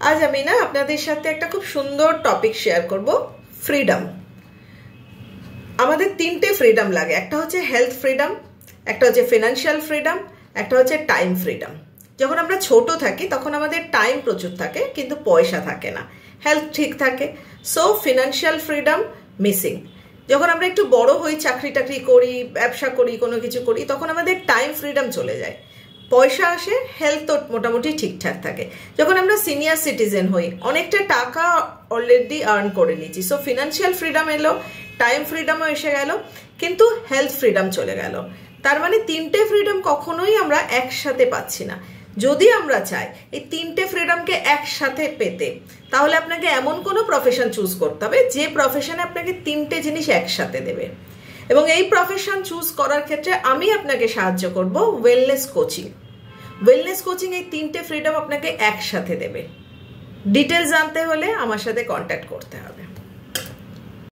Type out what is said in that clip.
আজ আমি না আপনাদের সাথে একটা খুব সুন্দর টপিক শেয়ার করব, ফ্রিডম। আমাদের তিনটে ফ্রিডম লাগে, একটা হচ্ছে হেলথ ফ্রিডম, একটা হচ্ছে ফিনান্সিয়াল ফ্রিডম, একটা হচ্ছে টাইম ফ্রিডম। যখন আমরা ছোট থাকি তখন আমাদের টাইম প্রচুর থাকে কিন্তু পয়সা থাকে না, হেলথ ঠিক থাকে, সো ফিনান্সিয়াল ফ্রিডম মিসিং। যখন আমরা একটু বড় হই, চাকরি টাকরি করি, ব্যবসা করি, কোনো কিছু করি, তখন আমাদের টাইম ফ্রিডম চলে যায়, পয়সা আসে, হেলথ তো মোটামুটি ঠিকঠাক থাকে। যখন আমরা সিনিয়র সিটিজেন হই, অনেকটা টাকা অলরেডি আর্ন করে নিচ্ছি, সো ফিনান্সিয়াল ফ্রিডম এলো, টাইম ফ্রিডমও এসে গেল, কিন্তু হেলথ ফ্রিডম চলে গেল। তার মানে তিনটে ফ্রিডম কখনোই আমরা একসাথে পাচ্ছি না। যদি আমরা চাই এই তিনটে ফ্রিডমকে একসাথে পেতে, তাহলে আপনাকে এমন কোনো প্রফেশন চুজ করতে হবে যে প্রফেশনে আপনাকে তিনটে জিনিস একসাথে দেবে। এবং এই প্রফেশন চুজ করার ক্ষেত্রে আমি আপনাকে সাহায্য করব ওয়েলনেস কোচিং। ওয়েলনেস কোচিং এই তিনটে ফ্রিডম আপনাকে একসাথে দেবে। ডিটেলস জানতে হলে আমার সাথে কন্ট্যাক্ট করতে হবে।